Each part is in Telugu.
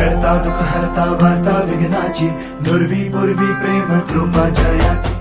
करता दुख हरता वार्ता विघ्नाची दुर्वी पूर्वी प्रेम कृपा जयाची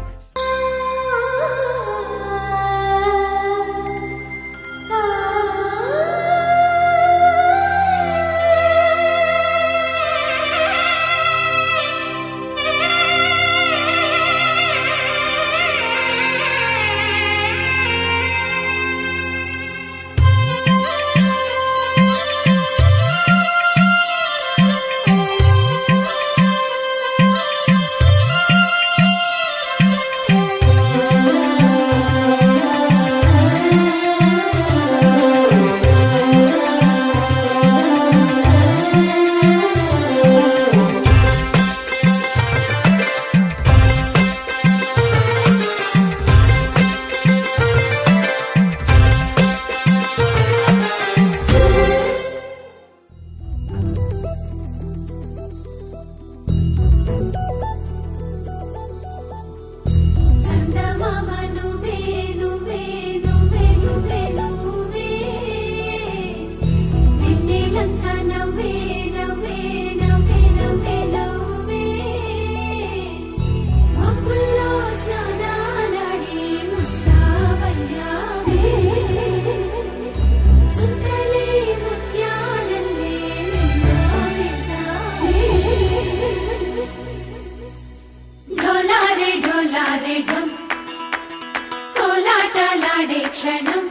क्षणं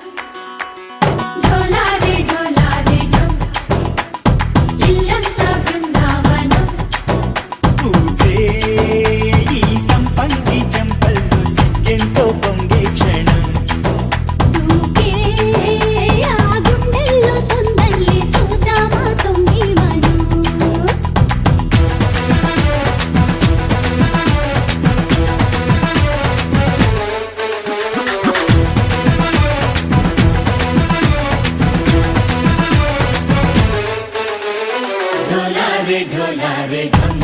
ढोला रे ढम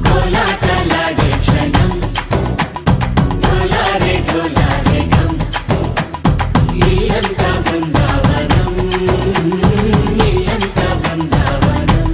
कोलाटलाडे क्षणं ढोला रे ढम इल्लंता बृंदावनं इल्लंता बृंदावनं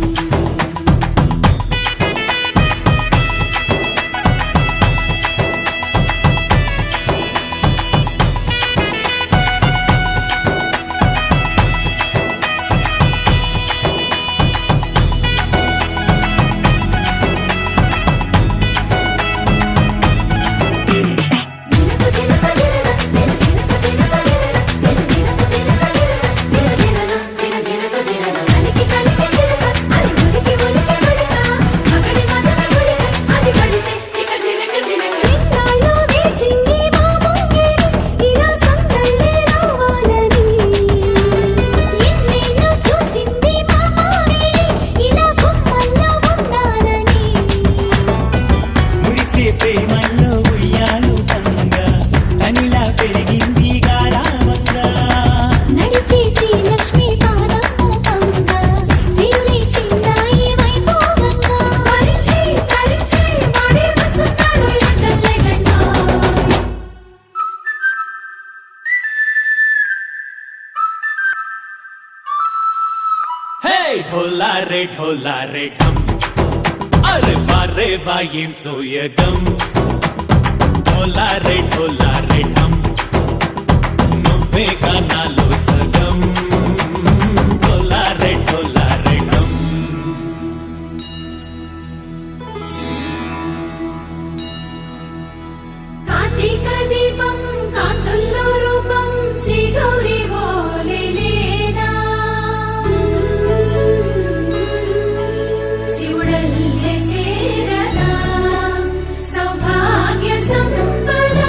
ढोला रे ढम अरे वाह यें सोयगम ढोला रे ढम నువ్వే గానాలో సగం ढोला रे ढम కార్తీక దీపం కాంతుల్లో రూపం శ్రీ గౌరీ ఓలేనా శివుడల్లే చేరదా సౌభాగ్య సంపద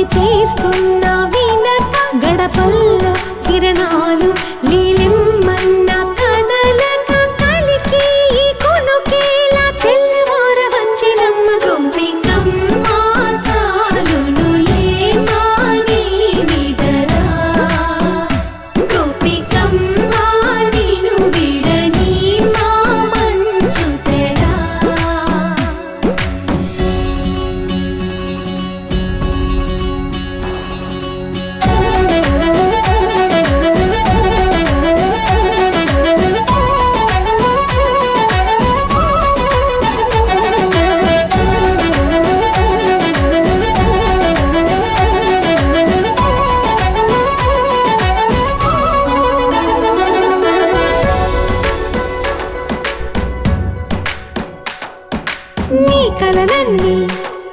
స్వామి చేస్తున్న వినత గడపల్లో కిరణాలు లీలెమ్మన్న కదలక కలికి ఈ కొనుకేలా తెల్లవార వచ్చినమ్మ గోపికమ్మ చాలునులే మాని నిదరా గోపికమ్మ నిను విడని మా మంచు తెరా నీ కలలన్నీ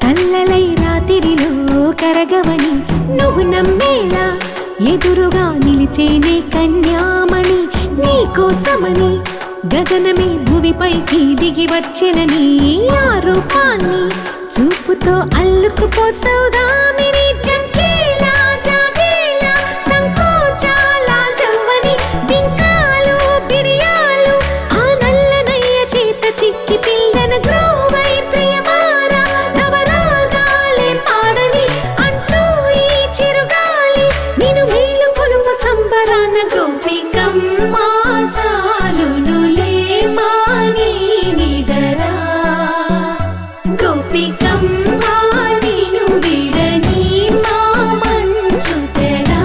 కల్లలై రాత్రిలో కరగవని నువ్వు నమ్మేలా ఎదురుగా నిలిచేనే కన్యామణి నీ కోసమని గగనమే భువిపైకి దిగి వచ్చెనని ఆ రూపాన్ని చూపుతో అల్లుకుపోసౌదామిని జంకేలా జాగేలా సంకోచాల జవ్వని బింకాలు బిరియాలు ఆ నల్లనయ్య చేత చిక్కి పిల్లన గ్రోవై ప్రియమారా నవరాగాలే పాడని అంటూ ఈ చిరుగాలి నిన్ను మేలు కొలుపు సంబరాన గోపికమ్మ చాలునులే మాని నిదరా గోపికమ్మ నిను విడని మా మంచు తెరా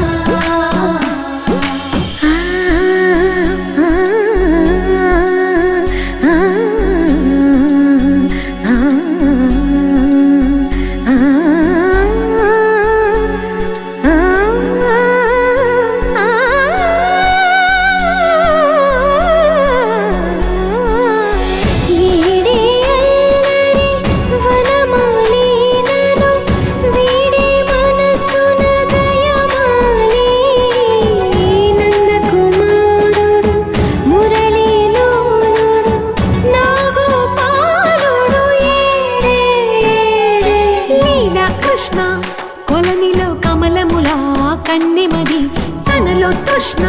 ఈడే అల్లరి వనమాలినను వీడే మనసున దయమాలి నందకుమారుడు మురళీలోనుడు నాగోపాలుడు ఏడే లీలా కృష్ణ కొలనిలో కమలములా కన్నెమది తనలో తృష్ణ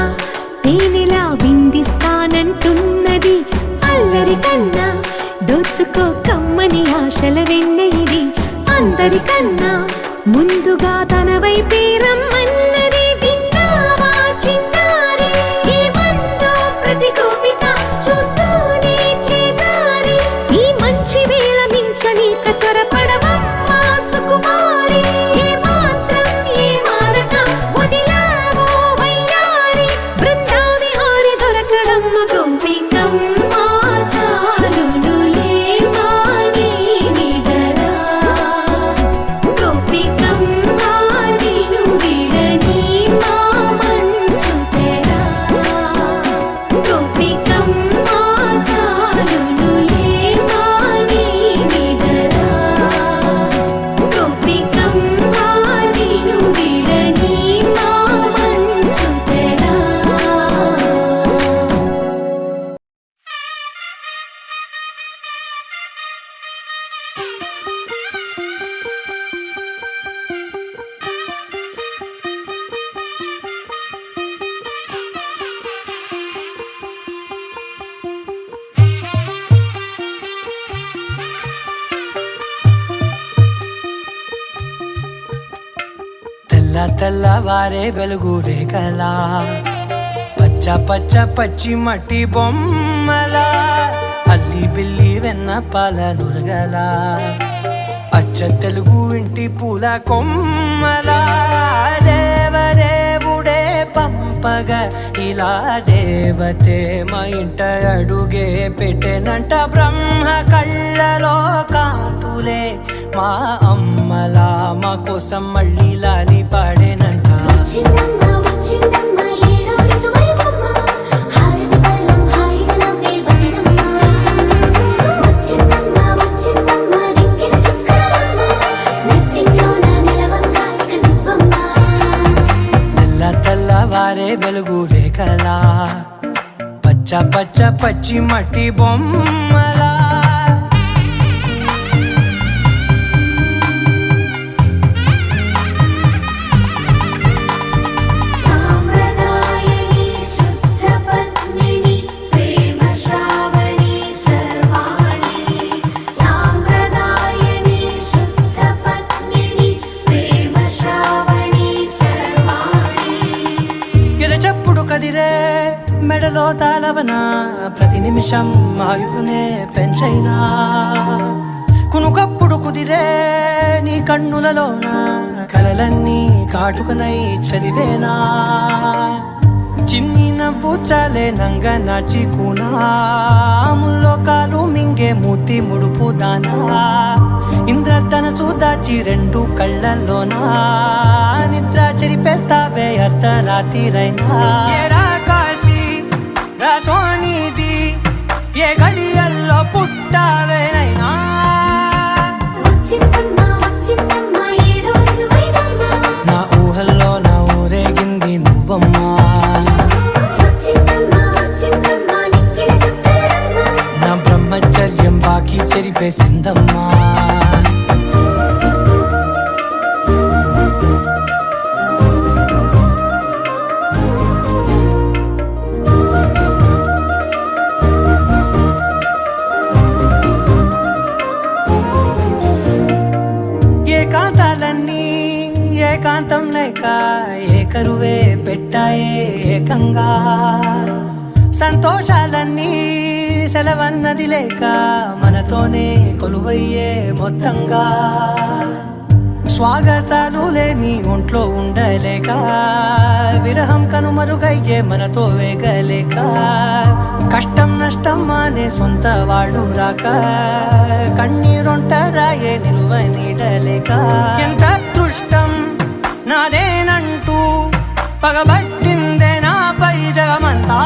తేనెలా విందిస్తానంటున్నది అల్లరి కన్నా దోచుకో కమ్మని ఆశల వెన్నెయిది అందరికన్నా ముందుగా తన వైపే రమ్మన్నది విన్నావా చిన్నారి ఈ మందో ప్రతి గోపిక చూస్తూనే చేజారి ఈ మంచి వేళ మించని త్వరపడవమ్మ సుకుమారి ఏ మాత్రం ఏ మారక వదిలావో వయ్యారి బృందావిహారి దొరకడమ్మ గోపికమ్మ చాలునులే మాని నిదరా గోపికమ్మ నిను విడని మా మంచు తెరా గోపికమ్మ చాలునులే మాని నిదరా గోపికమ్మ నిను విడని మా మంచు తెరా తెల్ల తెల్లవారే వెలుగు రేఖలా పచ్చ పచ్చ పచ్చి మట్టి బొమ్మలా అల్లి బిల్లి వెన్న పాల నురగలా అచ్చ తెలుగు ఇంటి పూల కొమ్మలా దేవదేవుడే పంపగా ఇలా దేవతే మా ఇంట అడుగే పెట్టెనంట బ్రహ్మ కళ్ళలో కాంతులే మా అమ్మలా మా కోసం మళ్ళీ లాలి పాడేనంట వచ్చిందమ్మ వచ్చిందమ్మ ఏడో ఋతువైవమ్మ హారతి పళ్ళం హాయిగా నవ్వే వదినమ్మ వచ్చిందమ్మ వచ్చిందమ్మ దిక్కిన చుక్కలమ్మ నెట్టింట్లోన నిలవంగా ఇక నువ్వమ్మ తెల్ల తెల్లవారే వెలుగు రేఖలా పచ్చ పచ్చ పచ్చి మట్టి బొమ్మలా మెడలో తాళవన ప్రతి నిమిషం ఆయువునే పెంచైనా కునుకప్పుడు కుదిరే నీ కన్నులలోన కలలన్నీ కాటుకనై చదివేనా చిన్ని నవ్వు చాలే నంగ నాచి కూనాముల్లో కాలు మింగే మూతి ముడుపు దానా ఇంద్రధనసు దాచి రెండు కళ్ళల్లోనా నిద్ర చెరిపేస్తావే అర్ధరాత్రిరైనా ఏరా కాశీ రా సోనిది ఏ గడియల్లో పుట్టావేనైనా వచ్చిందమ్మా ఏడో ఋతువైవమ్మ నా ఊహల్లో నా ఊరేగింది నువ్వమ్మా వచ్చిందమ్మా నిక్కిన చుక్కలమ్మ నా బ్రహ్మచర్యం బాకీ చెరిపేసిందమ్మా ఏకాంతాలన్నీ ఏకాంతం లేక ఏకరువే పెట్టాయే ఏకంగా సంతోషాలన్నీ సెలవన్నది లేక మనతోనే కొలువయ్యే మొత్తంగా స్వాగతాలు లేని ఒంట్లో ఉండలేక విరహం కనుమరుగయ్యే మనతో వేగలేక కష్టం నష్టం అనే సొంత వాళ్ళు రాక కన్నీరొంటరాయే నిలువ నీడలేక ఎంత అదృష్టం నాదేనంటూ పగబట్టిందే నాపై జగమంతా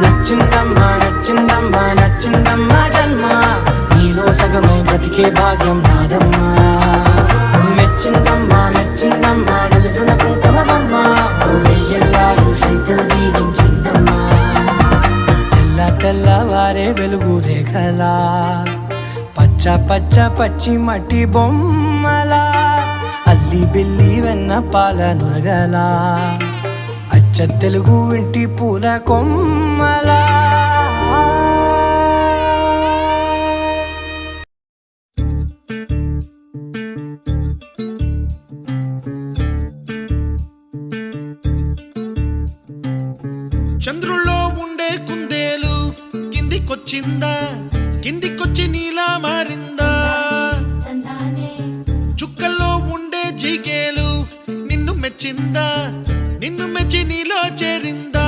నచ్చిందమ్మా నచ్చిందమ్మా నచ్చిందమ్మా జన్మ నీలో సగమై బ్రతికే భాగ్యం నాదమ్మా మెచ్చిందమ్మా మెచ్చిందమ్మా నలుదున కుంకుమమ్మా వెయ్యల్లాలు శంకరు దీవించిందమ్మా తెల్ల తెల్లవారే వెలుగు రేఖలా పచ్చ పచ్చ పచ్చి మట్టి బొమ్మలా అల్లి బిల్లి వెన్న పాల నురగలా అచ్చ తెలుగు ఇంటి పూల కొమ్మలా చంద్రుల్లో ఉండే కుందేలు కిందికొచ్చిందా కిందికొచ్చి నీలా మారిందా చుక్కల్లో ఉండే జీకేలు నిన్ను మెచ్చిందా నిన్ను మెచ్చి నీలో చేరిందా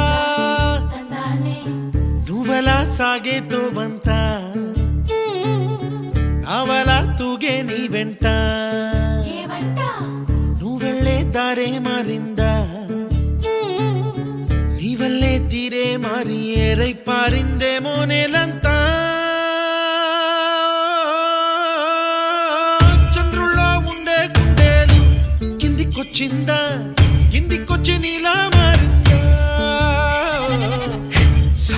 నువ్వలా సాగే తోవంతా నావలా తూగే నీ వెంట నువ్వెళ్ళే దారే మారిందా నీ వల్లే తీరే మారి ఏరై పారిందేమో నేలంతా చంద్రుల్లో ఉండే కుందేలు కిందికొచ్చిందా కిందికొచ్చి నీలా మారిందా స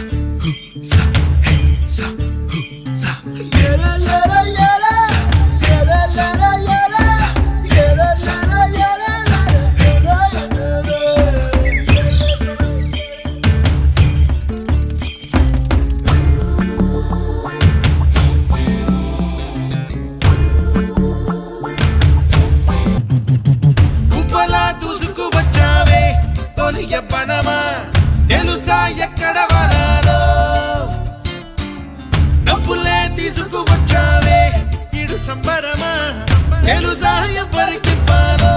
హు స హే స హు స ఏలా ఏలా ఏలా ఏలా ఏలా ఏలా ఏలా ఏలా కుప్పలా దూసుకు వచ్చావే తొలి యవ్వనమా తెలుసా ఎక్కడ వరాలో నవ్వులే తీసుకు వచ్చావే ఇడు సంబరమా తెలుసా ఎవరికి పాలో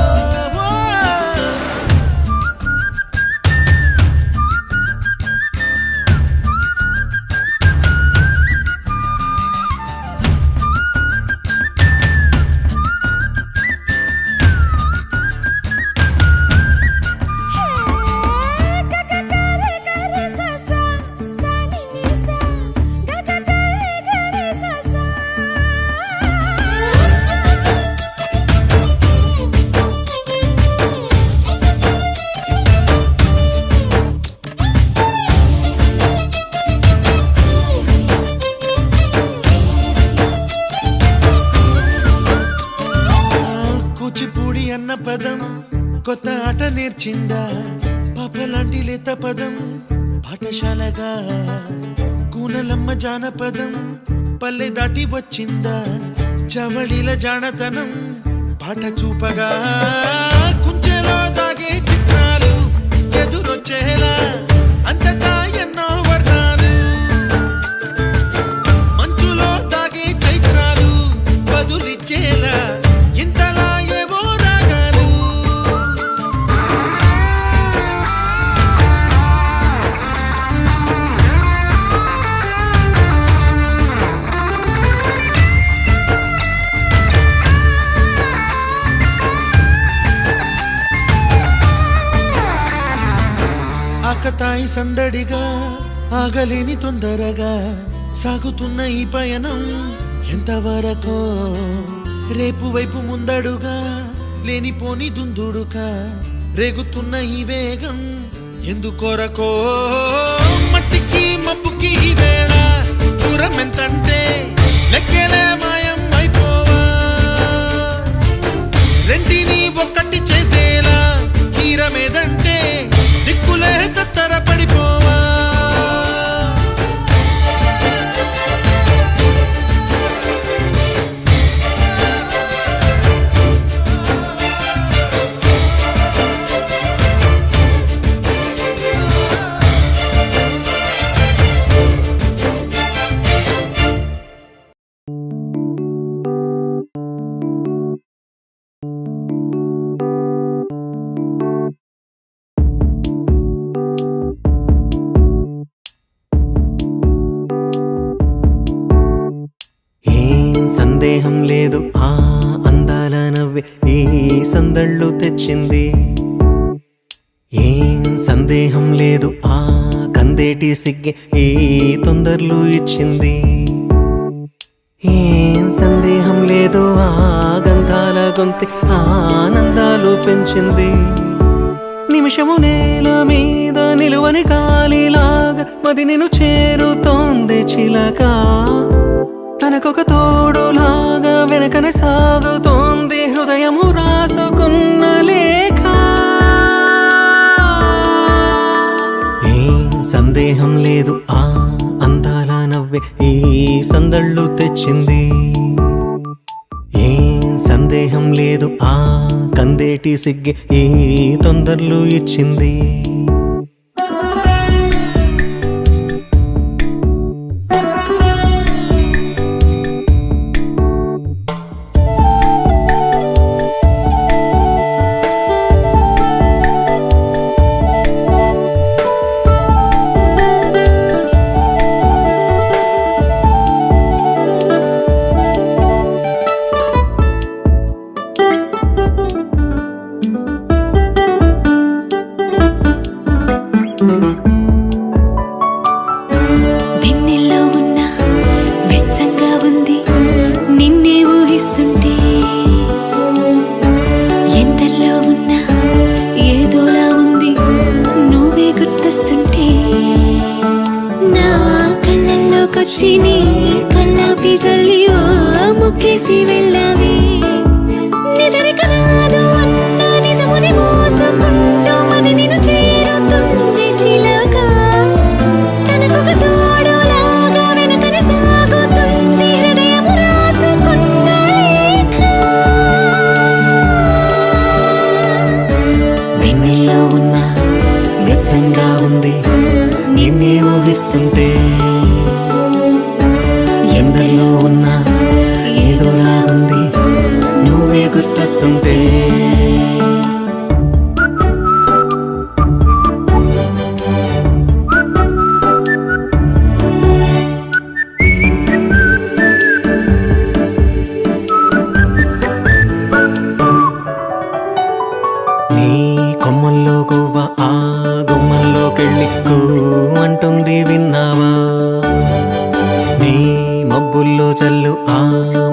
కూచిపూడి అన్న పదం కొత్త ఆట నేర్చిందా పాపలాంటి లేత పదం పాఠశాలగా కూనలమ్మ జానపదం పల్లె దాటి వచ్చిందా చవళిల జానతనం పాట చూపగా కుంచెలో దాగే చిత్రాలు ఎదురొచ్చేలా అంతటా ఎన్నో వర్ణాలు మంచులో తాగే చైత్రాలు బదులిచ్చేలా ఇంతలా ఏవో రాగాలు ఆకతాయి సందడిగా ఆగలేని తొందరగా సాగుతున్న ఈ పయనం ఎంతవరకో రేపు వైపు ముందడుగా లేనిపోని దుందుడుగా రేగుతున్న ఈ వేగం ఎందుకొరకో మట్టికి మబ్బుకి ఈ వేళ దూరం ఎంతంటే లెక్కలే మాయం అయిపోవా రెంటిని ఒక్కటి చేసేలా తీరమేదంటే దిక్కులే తత్తర పడిపోవా సందేహం లేదు ఆ అందాల నవ్వే ఈ సందళ్ళు తెచ్చింది ఏం సందేహం లేదు ఆ కందేటి సిగ్గే ఈ తొందరలు ఇచ్చింది ఏం సందేహం లేదు ఆ గంధాల గొంతి ఆనందాలు పెంచింది నిమిషము నేల మీద నిలువని గాలిలాగా మది నిన్ను చేరుతోంది చిలక తనకొక తోడులాగా వెనకనే సాగుతోంది హృదయము రాసుకున్న లేఖ ఏం సందేహం లేదు ఆ అందాల నవ్వే ఈ సందళ్ళు తెచ్చింది ఏం సందేహం లేదు ఆ కందేటి సిగ్గే ఈ తొందరలు ఇచ్చింది వెన్నెల్లో ఉన్న వెచ్చంగా ఉంది నిన్నే ఊహిస్తుంటే ఎంతల్లో ఉన్న ఏదోలా ఉంది నువ్వే గుర్తొస్తుంటే నా కళ్ళల్లోకొచ్చి నీ కళ్ళాపి జల్లి ఓ ముక్కేసి వెళ్ళావే నిదరిక రాదు అన్న నిజముని మోసుకుంటూ మది నిన్ను చేరుతుంది చిలక తనకొక తోడులాగా వెనకనే సాగుతుంది హృదయము రాసుకున్న లేఖ వెన్నెల్లో ఉన్న వెచ్చంగా ఉంది నిన్నే ఊహిస్తుంటే ఎందరిలో ఉన్న ఏదోలా ఉంది నువ్వే గుర్తొస్తుంటే నీ కొమ్మల్లో గువ్వ ఆ గుమ్మల్లోకెళ్ళి కూ అంటుంది విన్నావా నీ మబ్బుల్లో చల్లు ఆ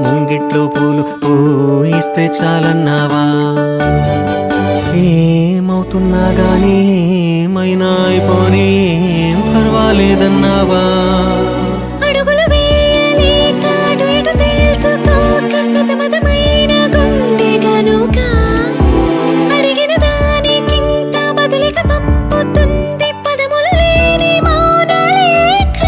ముంగిట్లో పూలు పూయిస్తే చాలన్నావా ఏమవుతున్నా గానీ ఏమైనా అయిపోనీ ఏం పర్వాలేదన్నావా అడుగులు వేయలేక అటు ఇటు తేల్చుకోక సతమతమైన గుండె గనుక అడిగిన దానికింత బదులిక పంపుతుంది పదములు లేని మౌన లేఖ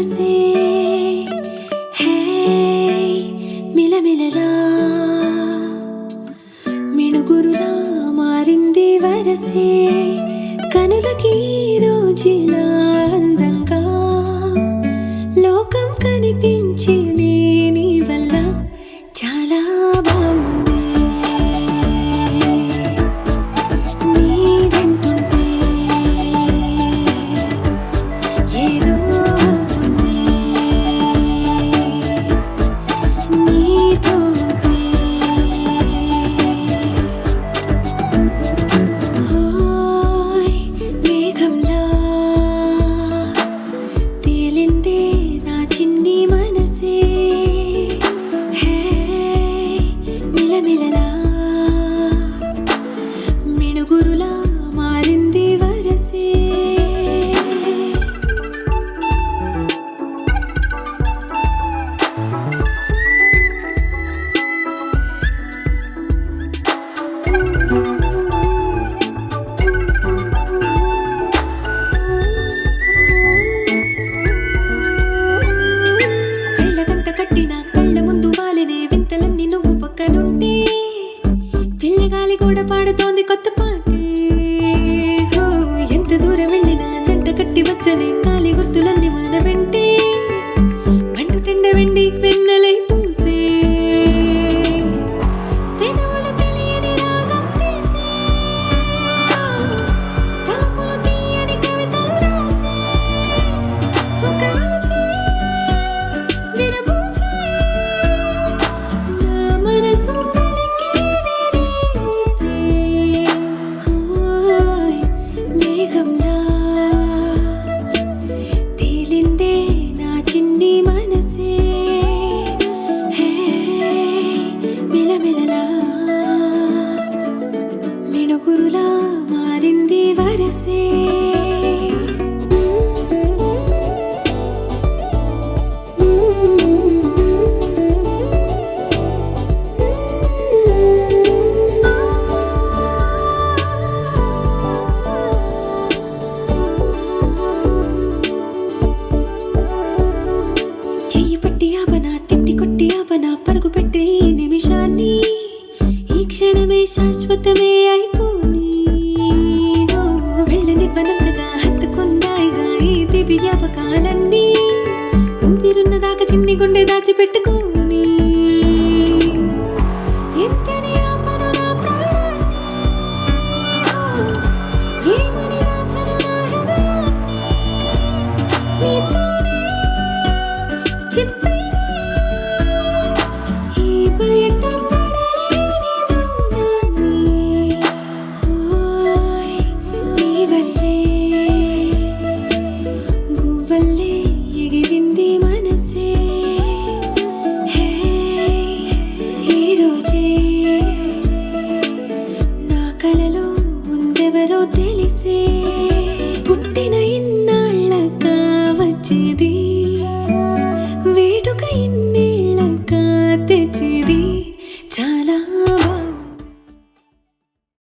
వరసే హే మిలమిలలా మిణుగురులా మారింది వరసే కనులకి రోజులా అందంగా లోకం కనిపించి నీ వల్ల చాలా బాగుంది నీ వెంటుంటే ఏదో అవుతుంది నీతో ఉంటే ఓయ్ మేఘంలా తేలిందే నా చిన్ని మనసే హే మిలమిలలా మిణుగురులా మారింది వరసే కళ్ళకంత కట్టిన కళ్ళ ముందు వాలినే వింతలన్నీ నువ్వు పక్కనుంటే పిల్లగాలి కూడా పాడుతోంది కొత్త పాటే హో, ఎంత దూరం వెళ్ళినా జంట కట్టి వచ్చనే కాలి గుర్తులన్నీ మన వెంటే మండుటెండ వెండి వెన్నెలై పూసే పెదవులు తెలియని రాగం తీసే తలుపులు తీయని కవితలు రాసే ఒక ఆశే విరబూసే నా మనసు వెలికేది ఊసే ఓయ్ మేఘంలా తేలిందే నా చిన్ని మనసే హే మిలమిలలా మిణుగురులా మారింది వరసే చెయ్యి పట్టి ఆపనా తిట్టి కొట్టి ఆపనా పరుగు పెట్టే ఈ నిమిషాన్ని ఈ క్షణమే శాశ్వతమే అయిపోని ఓ, వెళ్ళనివ్వనంతగా హత్తుకున్నాయిగా ఈ దివి జ్ఞాపకాలన్నీ ఊపిరున్నదాకా చిన్ని గుండె దాచిపెట్టుకోని ఎంతని ఆపను నా ప్రాణాన్ని ఓ, ఏమని దాచను నా హృదయాన్ని నీతోనే చెప్పేనే ఈ బయట పడలేని మౌనాన్ని ఓయ్ నీ వల్లే గువ్వల్లే ఎగిరింది మనసే హే ఈ రోజే నా కలలో ఉందెవరో తెలిసే